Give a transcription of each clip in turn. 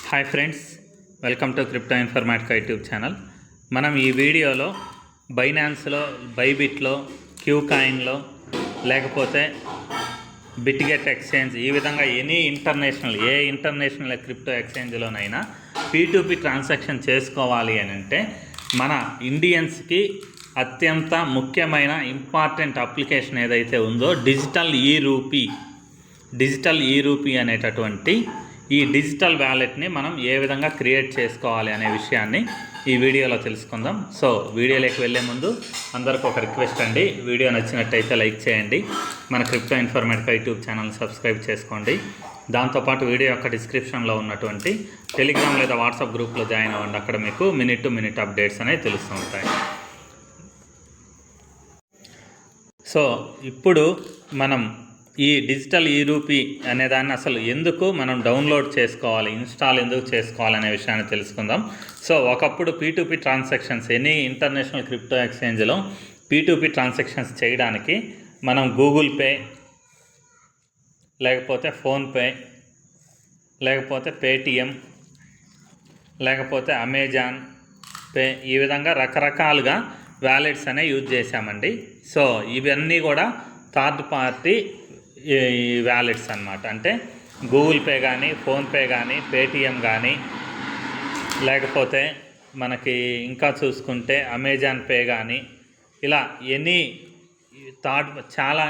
Hi friends, welcome to crypto informatica YouTube channel. మనం ఈ వీడియోలో బైనాన్స్లో, బైబిట్లో, క్యూకాయిన్లో లేకపోతే బిట్గెట్ ఎక్స్చేంజ్, ఈ విధంగా ఏ ఇంటర్నేషనల్ క్రిప్టో ఎక్స్చేంజ్లోనైనా P2P ట్రాన్సాక్షన్ చేసుకోవాలి అని అంటే మన ఇండియన్స్కి అత్యంత ముఖ్యమైన ఇంపార్టెంట్ అప్లికేషన్ ఏదైతే ఉందో డిజిటల్ ఈ రూపీ అనేటటువంటి ఈ డిజిటల్ వ్యాలెట్ని మనం ఏ విధంగా క్రియేట్ చేసుకోవాలి అనే విషయాన్ని ఈ వీడియోలో తెలుసుకుందాం. సో వీడియోలోకి వెళ్ళే ముందు అందరికీ ఒక రిక్వెస్ట్ అండి, వీడియో నచ్చినట్టయితే లైక్ చేయండి, మన crypto informatica YouTube channel subscribe చేసుకోండి. దాంతోపాటు వీడియో యొక్క డిస్క్రిప్షన్లో ఉన్నటువంటి టెలిగ్రామ్ లేదా వాట్సాప్ గ్రూప్లో జాయిన్ అవ్వండి. అక్కడ మీకు మినిట్ టు మినిట్ అప్డేట్స్ అనేవి తెలుస్తూ ఉంటాయి. సో ఇప్పుడు మనం ఈ డిజిటల్ ఈ రూపీ అనేదాన్ని అసలు ఎందుకు మనం డౌన్లోడ్ చేసుకోవాలి, ఇన్స్టాల్ ఎందుకు చేసుకోవాలి అనే విషయాన్ని తెలుసుకుందాం. సో ఒకప్పుడు P2P transactions, any international crypto ఎక్స్చేంజ్లో P2P ట్రాన్సాక్షన్స్ చేయడానికి మనం గూగుల్ పే, లేకపోతే ఫోన్పే, లేకపోతే పేటిఎం, లేకపోతే అమెజాన్ పే, ఈ విధంగా రకరకాలుగా వ్యాలెట్స్ అనేవి యూజ్ చేశామండి. సో ఇవన్నీ కూడా థర్డ్ పార్టీ వ్యాలెట్స్ అన్నమాట. అంటే గూగుల్ పే కానీ, ఫోన్పే కానీ, పేటిఎం కానీ, లేకపోతే మనకి ఇంకా చూసుకుంటే అమెజాన్ పే కానీ, ఇలా ఎనీ చాలా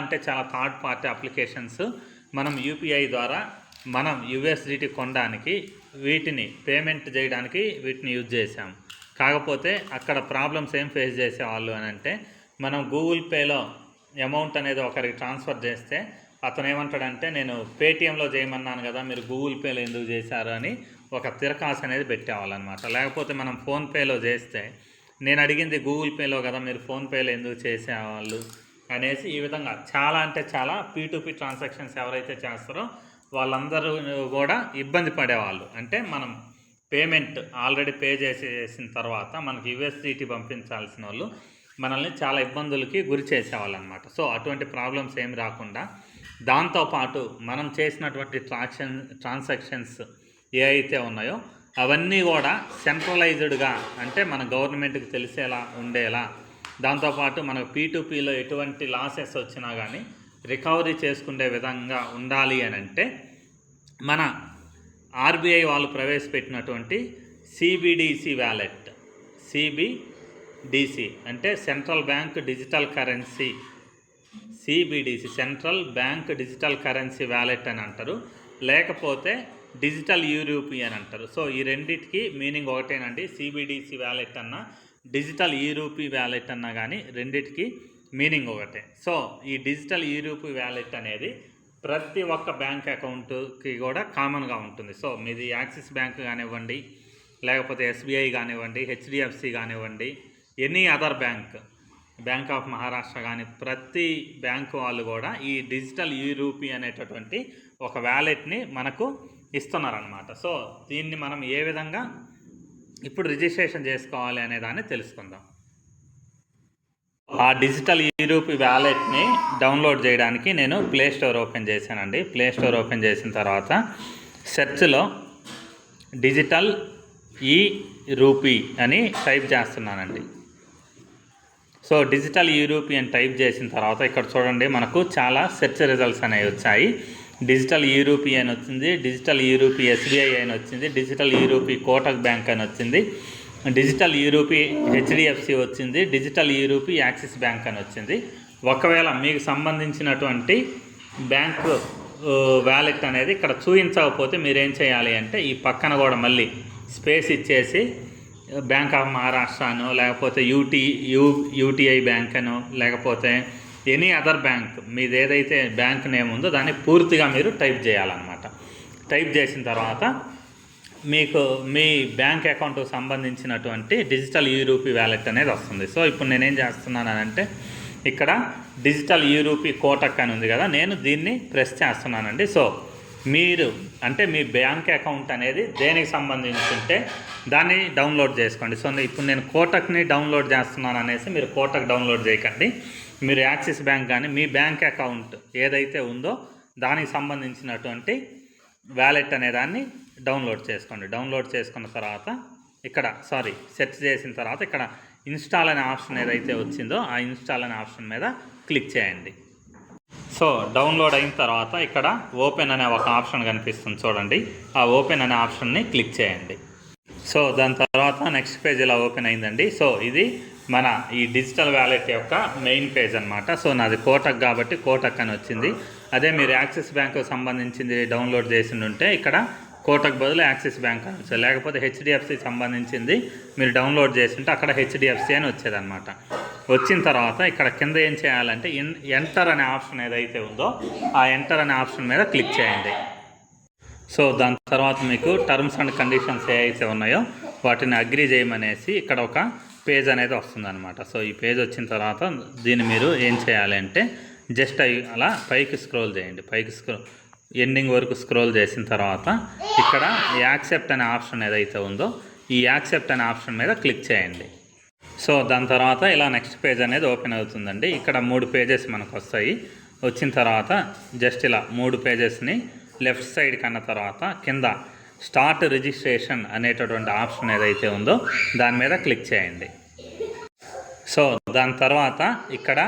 థర్డ్ పార్టీ అప్లికేషన్స్ మనం యూపీఐ ద్వారా మనం USDT కొనడానికి, వీటిని పేమెంట్ చేయడానికి వీటిని యూజ్ చేసాం. కాకపోతే అక్కడ ప్రాబ్లమ్స్ ఏం ఫేస్ చేసేవాళ్ళు అని అంటే, మనం గూగుల్ పేలో అమౌంట్ అనేది ఒకరికి ట్రాన్స్ఫర్ చేస్తే అతను ఏమంటాడంటే, నేను పేటిఎంలో చేయమన్నాను కదా, మీరు గూగుల్ పేలో ఎందుకు చేశారు అని ఒక తిరకాసు అనేది పెట్టేవాళ్ళనమాట. లేకపోతే మనం ఫోన్పేలో చేస్తే, నేను అడిగింది గూగుల్ పేలో కదా, మీరు ఫోన్పేలో ఎందుకు చేసేవాళ్ళు అనేసి ఈ విధంగా చాలా P2P ట్రాన్సాక్షన్స్ ఎవరైతే చేస్తారో వాళ్ళందరూ కూడా ఇబ్బంది పడేవాళ్ళు. అంటే మనం పేమెంట్ ఆల్రెడీ పే చేసిన తర్వాత మనకి USDT పంపించాల్సిన వాళ్ళు మనల్ని చాలా ఇబ్బందులకి గురి చేసేవాళ్ళు అనమాట. సో అటువంటి ప్రాబ్లమ్స్ ఏమి రాకుండా, దాంతోపాటు మనం చేసినటువంటి ట్రాన్సాక్షన్స్ ఏ అయితే ఉన్నాయో అవన్నీ కూడా సెంట్రలైజ్డ్గా, అంటే మన గవర్నమెంట్కి తెలిసేలా ఉండేలా, దాంతోపాటు మనకు P2Pలో ఎటువంటి లాసెస్ వచ్చినా కానీ రికవరీ చేసుకునే విధంగా ఉండాలి అని అంటే మన RBI వాళ్ళు ప్రవేశపెట్టినటువంటి CBDC వ్యాలెట్, CBDC అంటే central bank digital currency, CBDC central bank digital currency wallet అని అంటారు, లేకపోతే డిజిటల్ ఈ రూపీ అని అంటారు. సో ఈ రెండింటికి మీనింగ్ ఒకటేనండి. CBDC వ్యాలెట్ అన్నా, డిజిటల్ ఈ రూపీ వ్యాలెట్ అన్నా కానీ రెండింటికి మీనింగ్ ఒకటే. సో ఈ డిజిటల్ ఈ రూపీ వ్యాలెట్ అనేది ప్రతి ఒక్క బ్యాంక్ అకౌంట్కి కూడా కామన్గా ఉంటుంది. సో మీది యాక్సిస్ బ్యాంక్ కానివ్వండి, లేకపోతే SBI కానివ్వండి, HDFC కానివ్వండి, any other bank of Maharashtra కానీ, ప్రతి బ్యాంకు వాళ్ళు కూడా ఈ డిజిటల్ ఈ రూపీ అనేటటువంటి ఒక వ్యాలెట్ని మనకు ఇస్తున్నారనమాట. సో దీన్ని మనం ఏ విధంగా ఇప్పుడు రిజిస్ట్రేషన్ చేసుకోవాలి అనే దాన్ని తెలుసుకుందాం. ఆ డిజిటల్ ఈ రూపీ వ్యాలెట్ని డౌన్లోడ్ చేయడానికి నేను ప్లే స్టోర్ ఓపెన్ చేశానండి. ప్లే స్టోర్ ఓపెన్ చేసిన తర్వాత సెర్చ్లో డిజిటల్ ఈ రూపీ అని టైప్ చేస్తున్నానండి. సో డిజిటల్ ఈ రూపీ అని టైప్ చేసిన తర్వాత ఇక్కడ చూడండి, మనకు చాలా సెర్చ్ రిజల్ట్స్ అనేవి వచ్చాయి. డిజిటల్ ఈ రూపీ అని వచ్చింది, డిజిటల్ ఈ రూపీ SBI అని వచ్చింది, డిజిటల్ ఈ రూపీ కోటక్ బ్యాంక్ అని వచ్చింది, డిజిటల్ ఈ రూపీ HDFC వచ్చింది, డిజిటల్ ఈ రూపీ యాక్సిస్ బ్యాంక్ అని వచ్చింది. ఒకవేళ మీకు సంబంధించినటువంటి బ్యాంకు వ్యాలెట్ అనేది ఇక్కడ చూపించకపోతే మీరేం చేయాలి అంటే, ఈ పక్కన కూడా మళ్ళీ స్పేస్ ఇచ్చేసి బ్యాంక్ ఆఫ్ మహారాష్ట్రనో, లేకపోతే UTI బ్యాంక్ అనో, లేకపోతే ఎనీ అదర్ బ్యాంక్, మీది ఏదైతే బ్యాంక్ నేమ్ ఉందో దాన్ని పూర్తిగా మీరు టైప్ చేయాలన్నమాట. టైప్ చేసిన తర్వాత మీకు మీ బ్యాంక్ అకౌంట్కి సంబంధించినటువంటి డిజిటల్ ఈ రూపీ వ్యాలెట్ అనేది వస్తుంది. సో ఇప్పుడు నేనేం చేస్తున్నానంటే, ఇక్కడ డిజిటల్ ఈ రూపీ కోటక్ అని ఉంది కదా, నేను దీన్ని ప్రెస్ చేస్తున్నానండి. సో మీరు అంటే మీ బ్యాంక్ అకౌంట్ అనేది దేనికి సంబంధించి ఉంటే దాన్ని డౌన్లోడ్ చేసుకోండి. సో ఇప్పుడు నేను కోటక్ని డౌన్లోడ్ చేస్తున్నాను అనేసి మీరు కోటక్ డౌన్లోడ్ చేయకండి. మీరు యాక్సిస్ బ్యాంక్ కానీ మీ బ్యాంక్ అకౌంట్ ఏదైతే ఉందో దానికి సంబంధించినటువంటి వ్యాలెట్ అనేదాన్ని డౌన్లోడ్ చేసుకోండి. డౌన్లోడ్ చేసుకున్న తర్వాత ఇక్కడ సెట్ చేసిన తర్వాత ఇక్కడ ఇన్స్టాల్ అనే ఆప్షన్ ఏదైతే వచ్చిందో ఆ ఇన్స్టాల్ అనే ఆప్షన్ మీద క్లిక్ చేయండి. సో డౌన్లోడ్ అయిన తర్వాత ఇక్కడ ఓపెన్ అనే ఒక ఆప్షన్ కనిపిస్తుంది చూడండి, ఆ ఓపెన్ అనే ఆప్షన్ని క్లిక్ చేయండి. సో దాని తర్వాత నెక్స్ట్ పేజ్ ఇలా ఓపెన్ అయిందండి. సో ఇది మన ఈ డిజిటల్ వ్యాలెట్ యొక్క మెయిన్ పేజ్ అనమాట. సో నాది కోటక్ కాబట్టి కోటక్ అని వచ్చింది. అదే మీరు యాక్సిస్ బ్యాంకు సంబంధించింది డౌన్లోడ్ చేసి ఉంటే ఇక్కడ కోటక్ బదులు యాక్సిస్ బ్యాంక్ అని వచ్చేది, లేకపోతే హెచ్డిఎఫ్సి సంబంధించింది మీరు డౌన్లోడ్ చేస్తుంటే అక్కడ హెచ్డిఎఫ్సి అని వచ్చేదన్నమాట. వచ్చిన తర్వాత ఇక్కడ కింద ఏం చేయాలంటే ఎంటర్ అనే ఆప్షన్ ఏదైతే ఉందో ఆ ఎంటర్ అనే ఆప్షన్ మీద క్లిక్ చేయండి. సో దాని తర్వాత మీకు టర్మ్స్ అండ్ కండిషన్స్ ఏవైతే ఉన్నాయో వాటిని అగ్రీ చేయమనేసి ఇక్కడ ఒక పేజ్ అనేది వస్తుందన్నమాట. సో ఈ పేజ్ వచ్చిన తర్వాత దీన్ని మీరు ఏం చేయాలి అంటే జస్ట్ అలా పైకి స్క్రోల్ చేయండి. ఎండింగ్ వరకు స్క్రోల్ చేసిన తర్వాత ఇక్కడ యాక్సెప్ట్ అనే ఆప్షన్ ఏదైతే ఉందో ఈ యాక్సెప్ట్ అనే ఆప్షన్ మీద క్లిక్ చేయండి. సో దాని తర్వాత ఇలా నెక్స్ట్ పేజ్ అనేది ఓపెన్ అవుతుందండి. ఇక్కడ 3 పేజెస్ మనకు వస్తాయి. వచ్చిన తర్వాత జస్ట్ ఇలా 3 పేజెస్ని లెఫ్ట్ సైడ్ కన్న తర్వాత కింద స్టార్ట్ రిజిస్ట్రేషన్ అనేటటువంటి ఆప్షన్ ఏదైతే ఉందో దాని మీద క్లిక్ చేయండి. సో దాని తర్వాత ఇక్కడ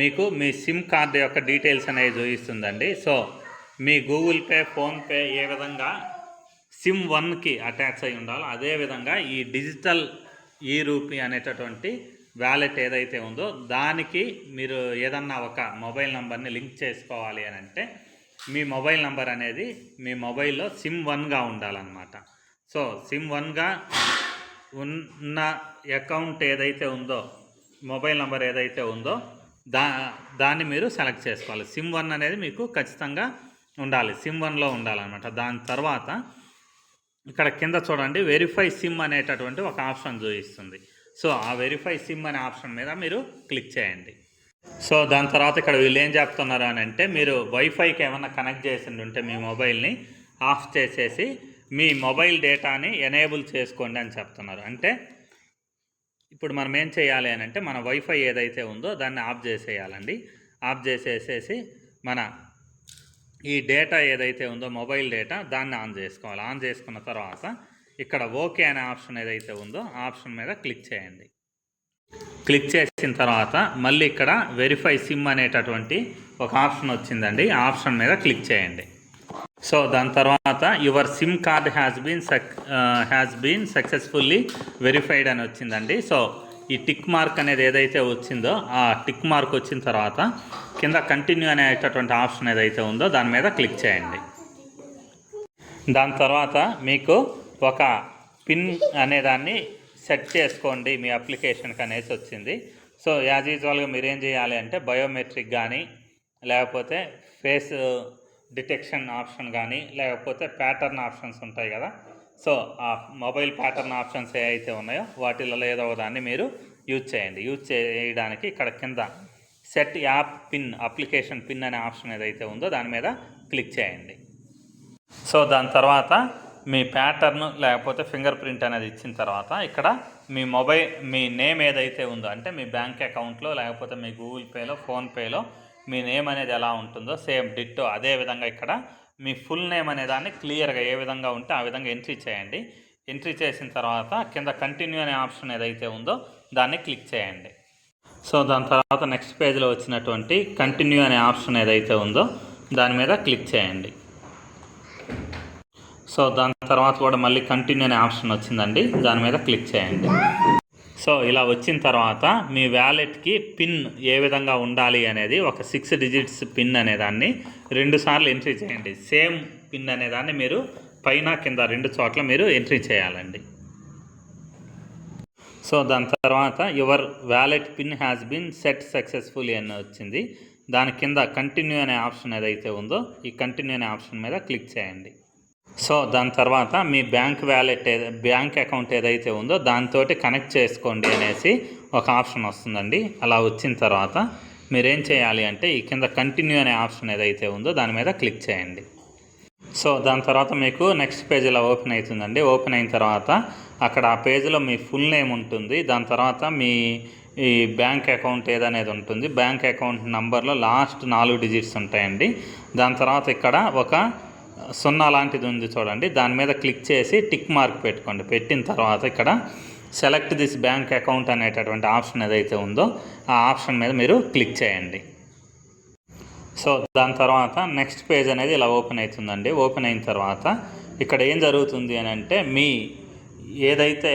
మీకు మీ సిమ్ కార్డు యొక్క డీటెయిల్స్ అనేవి చూపిస్తుందండి. సో మీ గూగుల్ పే, ఫోన్పే ఏ విధంగా సిమ్ 1కి అటాచ్ అయి ఉండాలో అదేవిధంగా ఈ డిజిటల్ ఈ రూపీ అనేటటువంటి వ్యాలెట్ ఏదైతే ఉందో దానికి మీరు ఏదన్నా ఒక మొబైల్ నెంబర్ని లింక్ చేసుకోవాలి అని అంటే మీ మొబైల్ నెంబర్ అనేది మీ మొబైల్లో సిమ్ 1గా ఉండాలన్నమాట. సో సిమ్ 1గా ఉన్న అకౌంట్ ఏదైతే ఉందో మొబైల్ నెంబర్ ఏదైతే ఉందో దాన్ని మీరు సెలెక్ట్ చేసుకోవాలి. సిమ్ 1 అనేది మీకు ఖచ్చితంగా ఉండాలి, సిమ్ 1లో ఉండాలన్నమాట. దాని తర్వాత ఇక్కడ కింద చూడండి వెరిఫై సిమ్ అనేటటువంటి ఒక ఆప్షన్ చూపిస్తుంది. సో ఆ వెరిఫై సిమ్ అనే ఆప్షన్ మీద మీరు క్లిక్ చేయండి. సో దాని తర్వాత ఇక్కడ వీళ్ళు ఏం చెప్తున్నారు అని అంటే మీరు వైఫైకి ఏమైనా కనెక్ట్ చేసి ఉంటే మీ మొబైల్ని ఆఫ్ చేసేసి మీ మొబైల్ డేటాని ఎనేబుల్ చేసుకోండి అని చెప్తున్నారు. అంటే ఇప్పుడు మనం ఏం చేయాలి అని అంటే మన వైఫై ఏదైతే ఉందో దాన్ని ఆఫ్ చేసేయాలండి. ఆఫ్ చేసేసేసి మన ఈ డేటా ఏదైతే ఉందో మొబైల్ డేటా దాన్ని ఆన్ చేసుకోవాలి. ఆన్ చేసుకున్న తర్వాత ఇక్కడ ఓకే అనే ఆప్షన్ ఏదైతే ఉందో ఆ ఆప్షన్ మీద క్లిక్ చేయండి. క్లిక్ చేసిన తర్వాత మళ్ళీ ఇక్కడ వెరిఫై సిమ్ అనేటటువంటి ఒక ఆప్షన్ వచ్చిందండి, ఆ ఆప్షన్ మీద క్లిక్ చేయండి. సో దాని తర్వాత your SIM card has been successfully verified అని వచ్చిందండి. సో ఈ టిక్ మార్క్ అనేది ఏదైతే వచ్చిందో ఆ టిక్ మార్క్ వచ్చిన తర్వాత కింద కంటిన్యూ అనేటటువంటి ఆప్షన్ ఏదైతే ఉందో దాని మీద క్లిక్ చేయండి. దాని తర్వాత మీకు ఒక పిన్ అనేదాన్ని సెట్ చేసుకోండి మీ అప్లికేషన్కి అనేసి వచ్చింది. సో యాజ్ యూజువల్గా మీరు ఏం చేయాలి అంటే బయోమెట్రిక్ కానీ లేకపోతే ఫేస్ డిటెక్షన్ ఆప్షన్ కానీ లేకపోతే ప్యాటర్న్ ఆప్షన్స్ ఉంటాయి కదా. సో ఆ మొబైల్ ప్యాటర్న్ ఆప్షన్స్ ఏవైతే ఉన్నాయో వాటిలలో ఏదో ఒక దాన్ని మీరు యూజ్ చేయండి. యూజ్ చేయడానికి ఇక్కడ కింద set app pin application pin అనే ఆప్షన్ ఏదైతే ఉందో దాని మీద క్లిక్ చేయండి. సో దాని తర్వాత మీ ప్యాటర్న్ లేకపోతే ఫింగర్ ప్రింట్ అనేది ఇచ్చిన తర్వాత ఇక్కడ మీ నేమ్ ఏదైతే ఉందో అంటే మీ బ్యాంక్ అకౌంట్లో లేకపోతే మీ గూగుల్ పేలో ఫోన్పేలో మీ నేమ్ అనేది ఎలా ఉంటుందో సేమ్ డిట్టో అదే విధంగా ఇక్కడ మీ ఫుల్ నేమ్ అనే దాన్ని క్లియర్గా ఏ విధంగా ఉంటే ఆ విధంగా ఎంట్రీ చేయండి. ఎంట్రీ చేసిన తర్వాత కింద కంటిన్యూ అనే ఆప్షన్ ఏదైతే ఉందో దాన్ని క్లిక్ చేయండి. సో దాని తర్వాత నెక్స్ట్ పేజ్లో వచ్చినటువంటి కంటిన్యూ అనే ఆప్షన్ ఏదైతే ఉందో దాని మీద క్లిక్ చేయండి. సో దాని తర్వాత కూడా మళ్ళీ కంటిన్యూ అనే ఆప్షన్ వచ్చిందండి, దాని మీద క్లిక్ చేయండి. సో ఇలా వచ్చిన తర్వాత మీ వ్యాలెట్కి పిన్ ఏ విధంగా ఉండాలి అనేది ఒక 6 డిజిట్స్ పిన్ అనేదాన్ని 2 సార్లు ఎంట్రీ చేయండి. సేమ్ పిన్ అనేదాన్ని మీరు పైన కింద 2 చోట్ల మీరు ఎంట్రీ చేయాలండి. సో దాని తర్వాత your wallet PIN has been set successfully అని వచ్చింది. దాని కింద కంటిన్యూ అనే ఆప్షన్ ఏదైతే ఉందో ఈ కంటిన్యూ అనే ఆప్షన్ మీద క్లిక్ చేయండి. సో దాని తర్వాత మీ బ్యాంక్ అకౌంట్ ఏదైతే ఉందో దాంతో కనెక్ట్ చేసుకోండి అనేసి ఒక ఆప్షన్ వస్తుందండి. అలా వచ్చిన తర్వాత మీరేం చేయాలి అంటే ఈ కింద కంటిన్యూ అనే ఆప్షన్ ఏదైతే ఉందో దాని మీద క్లిక్ చేయండి. సో దాని తర్వాత మీకు నెక్స్ట్ పేజ్ ఇలా ఓపెన్ అవుతుందండి. ఓపెన్ అయిన తర్వాత అక్కడ ఆ పేజ్లో మీ ఫుల్ నేమ్ ఉంటుంది. దాని తర్వాత మీ ఈ బ్యాంక్ అకౌంట్ ఏదనేది ఉంటుంది. బ్యాంక్ అకౌంట్ నంబర్లో లాస్ట్ 4 డిజిట్స్ ఉంటాయండి. దాని తర్వాత ఇక్కడ ఒక సున్నా లాంటిది ఉంది చూడండి, దాని మీద క్లిక్ చేసి టిక్ మార్క్ పెట్టుకోండి. పెట్టిన తర్వాత ఇక్కడ సెలెక్ట్ దిస్ బ్యాంక్ అకౌంట్ అనేటటువంటి ఆప్షన్ ఏదైతే ఉందో ఆ ఆప్షన్ మీద మీరు క్లిక్ చేయండి. సో దాని తర్వాత నెక్స్ట్ పేజ్ అనేది ఇలా ఓపెన్ అవుతుందండి. ఓపెన్ అయిన తర్వాత ఇక్కడ ఏం జరుగుతుంది అని అంటే, మీ ఏదైతే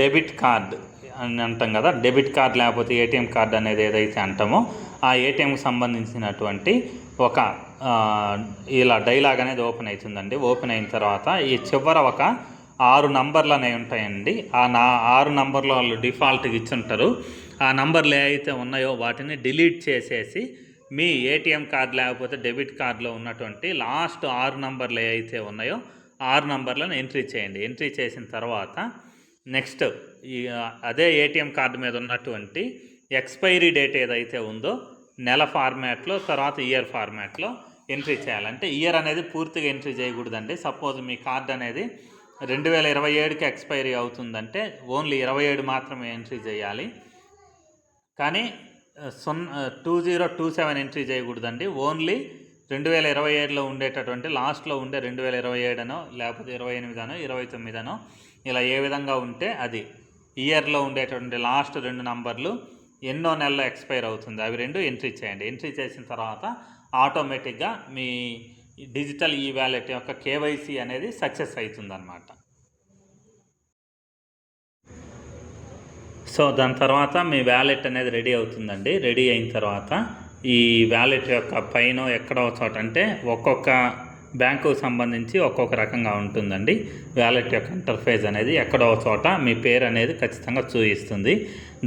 డెబిట్ కార్డ్ అని అంటాం కదా, డెబిట్ కార్డ్ లేకపోతే ఏటీఎం కార్డ్ అనేది ఏదైతే అంటామో ఆ ఏటీఎంకి సంబంధించినటువంటి ఒక ఇలా డైలాగ్ అనేది ఓపెన్ అవుతుందండి. ఓపెన్ అయిన తర్వాత ఈ చివర ఒక 6 నంబర్లు అనేవి ఉంటాయండి. ఆ 6 నంబర్లు వాళ్ళు డిఫాల్ట్గా ఇచ్చుంటారు. ఆ నంబర్లు ఏవైతే ఉన్నాయో వాటిని డిలీట్ చేసేసి మీ ఏటీఎం కార్డ్ లేకపోతే డెబిట్ కార్డులో ఉన్నటువంటి లాస్ట్ 6 నంబర్లు ఏవైతే ఉన్నాయో 6 నంబర్లను ఎంట్రీ చేయండి. ఎంట్రీ చేసిన తర్వాత నెక్స్ట్ అదే ఏటీఎం కార్డు మీద ఉన్నటువంటి ఎక్స్పైరీ డేట్ ఏదైతే ఉందో నెల ఫార్మాట్లో, తర్వాత ఇయర్ ఫార్మాట్లో ఎంట్రీ చేయాలంటే ఇయర్ అనేది పూర్తిగా ఎంట్రీ చేయకూడదండి. సపోజ్ మీ కార్డు అనేది 2027కి ఎక్స్పైరీ అవుతుందంటే ఓన్లీ 27 మాత్రమే ఎంట్రీ చేయాలి. కానీ 2027 ఎంట్రీ చేయకూడదండి. ఓన్లీ 2027లో ఉండేటటువంటి లాస్ట్లో ఉండే 2027 లేకపోతే 28 29 ఇలా ఏ విధంగా ఉంటే అది ఇయర్లో ఉండేటటువంటి లాస్ట్ 2 నంబర్లు ఎన్నో నెలలో ఎక్స్పైర్ అవుతుంది అవి 2 ఎంట్రీ చేయండి. ఎంట్రీ చేసిన తర్వాత ఆటోమేటిక్గా మీ డిజిటల్ ఈ వాలెట్ యొక్క కేవైసీ అనేది సక్సెస్ అవుతుందన్నమాట. సో దాని తర్వాత మీ వ్యాలెట్ అనేది రెడీ అవుతుందండి. రెడీ అయిన తర్వాత ఈ వ్యాలెట్ యొక్క పైన ఎక్కడో చోట అంటే ఒక్కొక్క బ్యాంకుకు సంబంధించి ఒక్కొక్క రకంగా ఉంటుందండి. వ్యాలెట్ యొక్క ఇంటర్ఫేస్ అనేది ఎక్కడో చోట మీ పేరు అనేది ఖచ్చితంగా చూపిస్తుంది.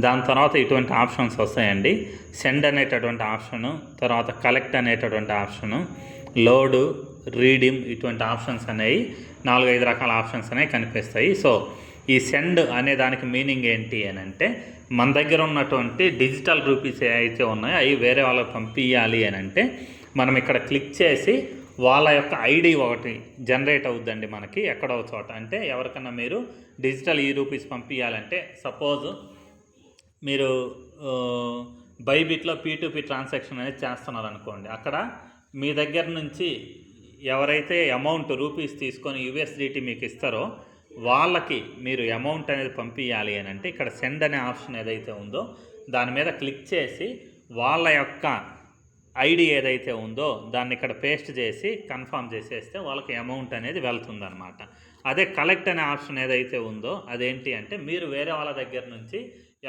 దాని తర్వాత ఇటువంటి ఆప్షన్స్ వస్తాయండి. సెండ్ అనేటటువంటి ఆప్షను, తర్వాత కలెక్ట్ అనేటటువంటి ఆప్షను, లోడు, రీడీమ్, ఇటువంటి ఆప్షన్స్ అనేవి 4-5 రకాల ఆప్షన్స్ అనేవి కనిపిస్తాయి. సో ఈ సెండ్ అనే దానికి మీనింగ్ ఏంటి అని అంటే, మన దగ్గర ఉన్నటువంటి డిజిటల్ రూపీస్ ఏవైతే ఉన్నాయో అవి వేరే వాళ్ళకి పంపించాలి అని అంటే మనం ఇక్కడ క్లిక్ చేసి వాళ్ళ యొక్క ఐడి ఒకటి జనరేట్ అవుద్దండి మనకి ఎక్కడో చోట. అంటే ఎవరికన్నా మీరు డిజిటల్ ఈ రూపీస్ పంపించాలంటే, సపోజ్ మీరు బైబిట్లో P2P ట్రాన్సాక్షన్ అనేది చేస్తున్నారు అనుకోండి, అక్కడ మీ దగ్గర నుంచి ఎవరైతే అమౌంట్ రూపీస్ తీసుకొని USDT మీకు ఇస్తారో వాళ్ళకి మీరు అమౌంట్ అనేది పంపించాలి అని అంటే ఇక్కడ సెండ్ అనే ఆప్షన్ ఏదైతే ఉందో దాని మీద క్లిక్ చేసి వాళ్ళ యొక్క ఐడి ఏదైతే ఉందో దాన్ని ఇక్కడ పేస్ట్ చేసి కన్ఫర్మ్ చేసేస్తే వాళ్ళకి అమౌంట్ అనేది వెళ్తుందన్నమాట. అదే కలెక్ట్ అనే ఆప్షన్ ఏదైతే ఉందో అదేంటి అంటే, మీరు వేరే వాళ్ళ దగ్గర నుంచి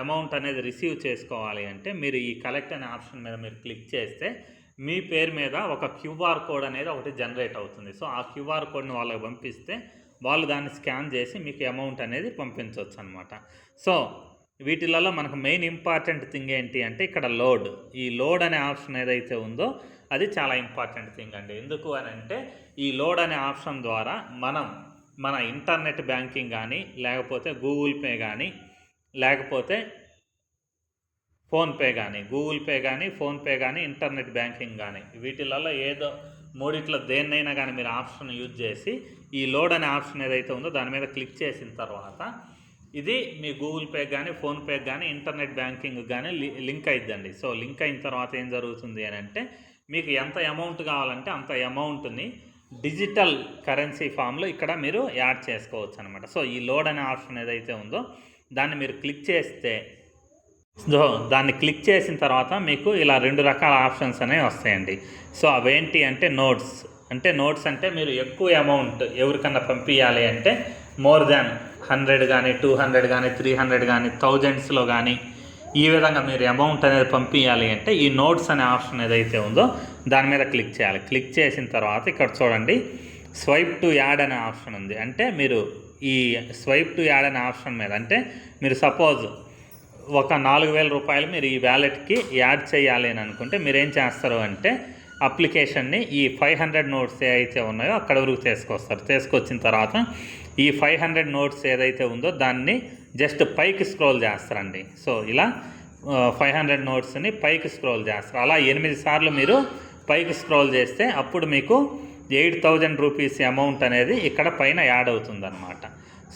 అమౌంట్ అనేది రిసీవ్ చేసుకోవాలి అంటే మీరు ఈ కలెక్ట్ అనే ఆప్షన్ మీద మీరు క్లిక్ చేస్తే మీ పేరు మీద ఒక QR కోడ్ అనేది ఒకటి జనరేట్ అవుతుంది. సో ఆ QR కోడ్ని వాళ్ళకి పంపిస్తే వాళ్ళు దాన్ని స్కాన్ చేసి మీకు అమౌంట్ అనేది పంపించవచ్చు అనమాట. సో వీటిలలో మనకు మెయిన్ ఇంపార్టెంట్ థింగ్ ఏంటి అంటే ఇక్కడ లోడ్. ఈ లోడ్ అనే ఆప్షన్ ఏదైతే ఉందో అది చాలా ఇంపార్టెంట్ థింగ్ అండి. ఎందుకు అని అంటే ఈ లోడ్ అనే ఆప్షన్ ద్వారా మనం మన ఇంటర్నెట్ బ్యాంకింగ్ కానీ, లేకపోతే గూగుల్ పే కానీ, లేకపోతే ఫోన్పే కానీ, గూగుల్ పే కానీ, ఫోన్పే కానీ, ఇంటర్నెట్ బ్యాంకింగ్ కానీ వీటిలలో ఏదో మూడిట్లో దేన్నైనా కానీ మీరు ఆప్షన్ యూజ్ చేసి ఈ లోడ్ అనే ఆప్షన్ ఏదైతే ఉందో దాని మీద క్లిక్ చేసిన తర్వాత ఇది మీ గూగుల్ పే కానీ, ఫోన్పే కానీ, ఇంటర్నెట్ బ్యాంకింగ్ కానీ లింక్ అయిద్దండి. సో లింక్ అయిన తర్వాత ఏం జరుగుతుంది అని అంటే మీకు ఎంత అమౌంట్ కావాలంటే అంత అమౌంట్ని డిజిటల్ కరెన్సీ ఫామ్లో ఇక్కడ మీరు యాడ్ చేసుకోవచ్చు అనమాట. సో ఈ లోడ్ అనే ఆప్షన్ ఏదైతే ఉందో దాన్ని మీరు క్లిక్ చేస్తే, సో దాన్ని క్లిక్ చేసిన తర్వాత మీకు ఇలా 2 రకాల ఆప్షన్స్ అనేవి వస్తాయండి. సో అవేంటి అంటే నోట్స్ అంటే మీరు ఎక్కువ అమౌంట్ ఎవరికన్నా పంపించాలి అంటే మోర్ దాన్ 100 కానీ, 200 కానీ, 300 కానీ, థౌజండ్స్లో కానీ ఈ విధంగా మీరు అమౌంట్ అనేది పంపించాలి అంటే ఈ నోట్స్ అనే ఆప్షన్ ఏదైతే ఉందో దాని మీద క్లిక్ చేయాలి. క్లిక్ చేసిన తర్వాత ఇక్కడ చూడండి స్వైప్ టు యాడ్ అనే ఆప్షన్ ఉంది. అంటే మీరు ఈ స్వైప్ టు యాడ్ అనే ఆప్షన్ మీద అంటే మీరు సపోజ్ ఒక 4,000 రూపాయలు మీరు ఈ వ్యాలెట్కి యాడ్ చేయాలి అని అనుకుంటే మీరు ఏం చేస్తారు అంటే అప్లికేషన్ని ఈ 500 నోట్స్ ఏవైతే ఉన్నాయో అక్కడ వరకు తీసుకొస్తారు. తీసుకొచ్చిన తర్వాత ఈ 500 నోట్స్ ఏదైతే ఉందో దాన్ని జస్ట్ పైకి స్క్రోల్ చేస్తారండి. సో ఇలా 500 నోట్స్ని పైకి స్క్రోల్ చేస్తారు. అలా 8 సార్లు మీరు పైకి స్క్రోల్ చేస్తే అప్పుడు మీకు 8,000 రూపీస్ అమౌంట్ అనేది ఇక్కడ పైన యాడ్ అవుతుందన్నమాట.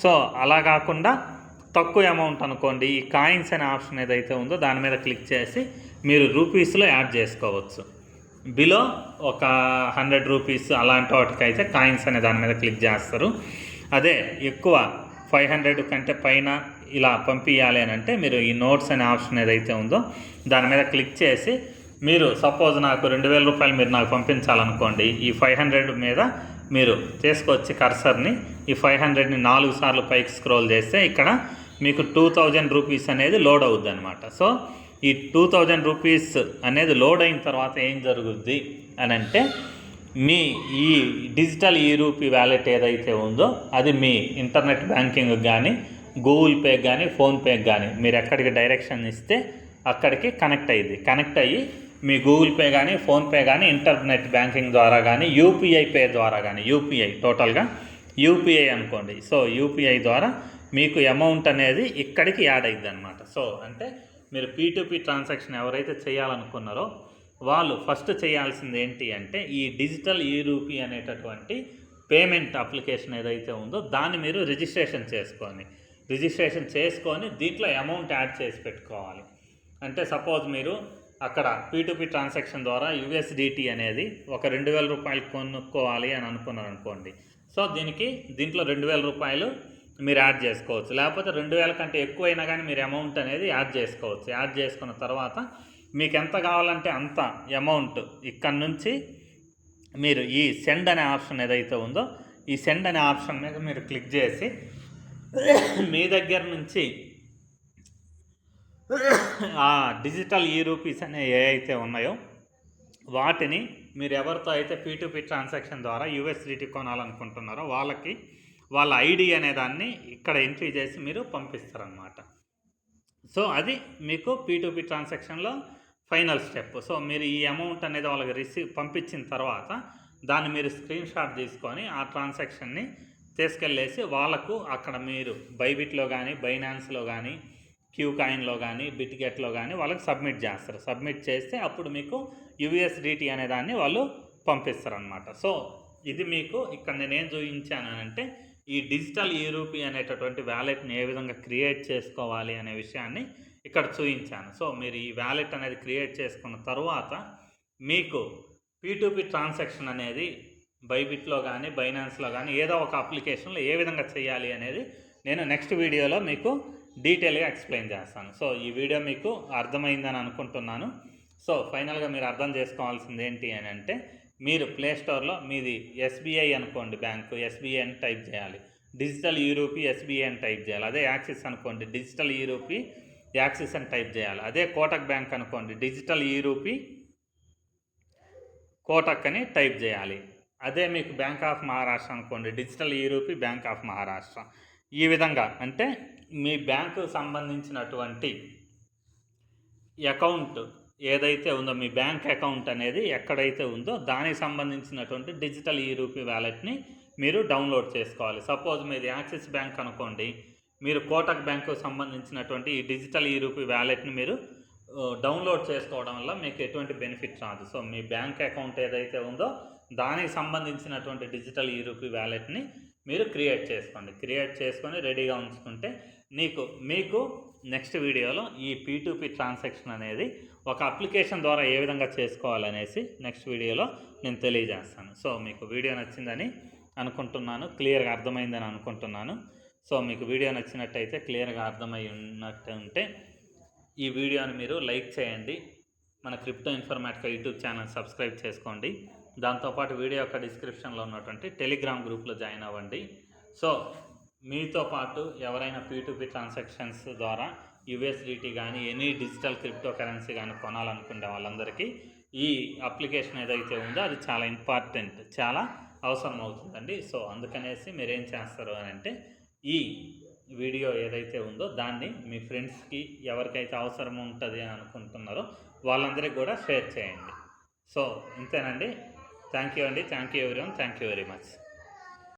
సో అలా కాకుండా తక్కువ అమౌంట్ అనుకోండి, ఈ కాయిన్స్ అనే ఆప్షన్ ఏదైతే ఉందో దాని మీద క్లిక్ చేసి మీరు రూపీస్లో యాడ్ చేసుకోవచ్చు. బిలో ఒక 100 రూపీస్ అలాంటి వాటికైతే కాయిన్స్ అనే దాని మీద క్లిక్ చేస్తారు. అదే ఎక్కువ 500 కంటే పైన ఇలా పంపించాలి అని అంటే మీరు ఈ నోట్స్ అనే ఆప్షన్ ఏదైతే ఉందో దాని మీద క్లిక్ చేసి మీరు సపోజ్ నాకు 2000 రూపాయలు మీరు నాకు పంపించాలనుకోండి, ఈ 500 మీద మీరు తీసుకొచ్చి కర్సర్ని ఈ 500ని 4 సార్లు పైకి స్క్రోల్ చేస్తే ఇక్కడ మీకు 2000 రూపీస్ అనేది లోడ్ అవుద్ది అనమాట. సో ఈ 2000 రూపీస్ అనేది లోడ్ అయిన తర్వాత ఏం జరుగుద్ది అని అంటే మీ ఈ డిజిటల్ రూపీ వ్యాలెట్ ఏదైతే ఉందో అది మీ ఇంటర్నెట్ బ్యాంకింగ్ కానీ గూగుల్ పే కానీ ఫోన్పేకి కానీ మీరు ఎక్కడికి డైరెక్షన్ ఇస్తే అక్కడికి కనెక్ట్ అయ్యి మీ గూగుల్ పే కానీ ఫోన్పే కానీ ఇంటర్నెట్ బ్యాంకింగ్ ద్వారా కానీ యూపీఐ పే ద్వారా కానీ టోటల్గా యూపీఐ అనుకోండి. సో యూపీఐ ద్వారా మీకు అమౌంట్ అనేది ఇక్కడికి యాడ్ అయ్యిద్ది అనమాట. సో అంటే మీరు P2P ట్రాన్సాక్షన్ ఎవరైతే చేయాలనుకున్నారో వాళ్ళు ఫస్ట్ చేయాల్సింది ఏంటి అంటే ఈ డిజిటల్ రూపీ అనేటటువంటి పేమెంట్ అప్లికేషన్ ఏదైతే ఉందో దాన్ని మీరు రిజిస్ట్రేషన్ చేసుకొని దీంట్లో అమౌంట్ యాడ్ చేసి పెట్టుకోవాలి. అంటే సపోజ్ మీరు అక్కడ P2P ట్రాన్సాక్షన్ ద్వారా USDT అనేది ఒక 2000 రూపాయలు కొనుక్కోవాలి అని అనుకోండి. సో దీంట్లో 2000 రూపాయలు మీరు యాడ్ చేసుకోవచ్చు. లేకపోతే 2000 కంటే ఎక్కువైనా కానీ మీరు అమౌంట్ అనేది యాడ్ చేసుకోవచ్చు. యాడ్ చేసుకున్న తర్వాత మీకు ఎంత కావాలంటే అంత అమౌంట్ ఇక్కడ నుంచి మీరు ఈ సెండ్ అనే ఆప్షన్ ఏదైతే ఉందో ఈ సెండ్ అనే ఆప్షన్ మీద మీరు క్లిక్ చేసి మీ దగ్గర నుంచి ఆ డిజిటల్ రూపీస్ అనే ఏవైతే ఉన్నాయో వాటిని మీరు ఎవరితో అయితే P2P ట్రాన్సాక్షన్ ద్వారా USDT కొనాలనుకుంటున్నారో వాళ్ళ ఐడి అనే దాన్ని ఇక్కడ ఎంట్రీ చేసి మీరు పంపిస్తారనమాట. సో అది మీకు P2P ట్రాన్సాక్షన్లో ఫైనల్ స్టెప్. సో మీరు ఈ అమౌంట్ అనేది వాళ్ళకి పంపించిన తర్వాత దాన్ని మీరు స్క్రీన్ షాట్ తీసుకొని ఆ ట్రాన్సాక్షన్ని తీసుకెళ్ళేసి వాళ్ళకు అక్కడ మీరు బైబిట్లో కానీ బైనాన్స్లో కానీ క్యూకాయిన్లో కానీ బిట్గెట్లో కానీ వాళ్ళకి సబ్మిట్ చేస్తే అప్పుడు మీకు USDT అనే దాన్ని వాళ్ళు పంపిస్తారనమాట. సో ఇది మీకు ఇక్కడ నేనేం చూపించాను అంటే ఈ డిజిటల్ రూపీ అనేటటువంటి వ్యాలెట్ని ఏ విధంగా క్రియేట్ చేసుకోవాలి అనే విషయాన్ని ఇక్కడ చూపించాను. సో మీరు ఈ వ్యాలెట్ అనేది క్రియేట్ చేసుకున్న తర్వాత మీకు P2P ట్రాన్సాక్షన్ అనేది బైబిట్లో కానీ బైనాన్స్లో కానీ ఏదో ఒక అప్లికేషన్లో ఏ విధంగా చేయాలి అనేది నేను నెక్స్ట్ వీడియోలో మీకు డీటెయిల్గా ఎక్స్ప్లెయిన్ చేస్తాను. సో ఈ వీడియో మీకు అర్థమైందని అనుకుంటున్నాను. సో ఫైనల్గా మీరు అర్థం చేసుకోవాల్సింది ఏంటి అని అంటే మీరు ప్లేస్టోర్లో మీది SBI అనుకోండి, బ్యాంకు SBI అని టైప్ చేయాలి. డిజిటల్ రూపీ SBI అని టైప్ చేయాలి. అదే యాక్సిస్ అనుకోండి డిజిటల్ రూపీ యాక్సిస్ అని టైప్ చేయాలి. అదే కోటక్ బ్యాంక్ అనుకోండి డిజిటల్ రూపీ కోటక్ అని టైప్ చేయాలి. అదే మీకు బ్యాంక్ ఆఫ్ మహారాష్ట్ర అనుకోండి digital rupee bank of Maharashtra. ఈ విధంగా అంటే మీ బ్యాంకు సంబంధించినటువంటి అకౌంట్ ఏదైతే ఉందో మీ బ్యాంక్ అకౌంట్ అనేది ఎక్కడైతే ఉందో దానికి సంబంధించినటువంటి డిజిటల్ రూపీ వ్యాలెట్ని మీరు డౌన్లోడ్ చేసుకోవాలి. సపోజ్ మీది యాక్సిస్ బ్యాంక్ అనుకోండి, మీరు కోటక్ బ్యాంకు సంబంధించినటువంటి ఈ డిజిటల్ రూపీ వ్యాలెట్ని మీరు డౌన్లోడ్ చేసుకోవడం వల్ల మీకు ఎటువంటి బెనిఫిట్ రాదు. సో మీ బ్యాంక్ అకౌంట్ ఏదైతే ఉందో దానికి సంబంధించినటువంటి డిజిటల్ రూపీ వ్యాలెట్ని మీరు క్రియేట్ చేసుకొని రెడీగా ఉంచుకుంటే మీకు నెక్స్ట్ వీడియోలో ఈ P2P ట్రాన్సాక్షన్ అనేది ఒక అప్లికేషన్ ద్వారా ఏ విధంగా చేసుకోవాలనేసి నెక్స్ట్ వీడియోలో నేను తెలియజేస్తాను. సో మీకు వీడియో నచ్చిందని అనుకుంటున్నాను, క్లియర్గా అర్థమైందని అనుకుంటున్నాను. సో మీకు వీడియో నచ్చినట్టయితే క్లియర్గా అర్థమై ఉన్నట్టు ఉంటే ఈ వీడియోని మీరు లైక్ చేయండి. మన crypto Informatica YouTube channel subscribe చేసుకోండి. దాంతోపాటు వీడియో యొక్క డిస్క్రిప్షన్లో ఉన్నటువంటి టెలిగ్రామ్ గ్రూప్లో జాయిన్ అవ్వండి. సో మీతో పాటు ఎవరైనా P2P ట్రాన్సాక్షన్స్ ద్వారా USDT కానీ ఎనీ డిజిటల్ క్రిప్టో కరెన్సీ కానీ కొనాలనుకునే వాళ్ళందరికీ ఈ అప్లికేషన్ ఏదైతే ఉందో అది చాలా ఇంపార్టెంట్, చాలా అవసరం అవుతుందండి. సో అందుకనేసి మీరేం చేస్తారు అని అంటే ఈ వీడియో ఏదైతే ఉందో దాన్ని మీ ఫ్రెండ్స్కి ఎవరికైతే అవసరం ఉంటుంది అని అనుకుంటున్నారో వాళ్ళందరికీ కూడా షేర్ చేయండి. సో ఇంతేనండి. థ్యాంక్ యూ అండి. Thank you everyone. Thank you very much.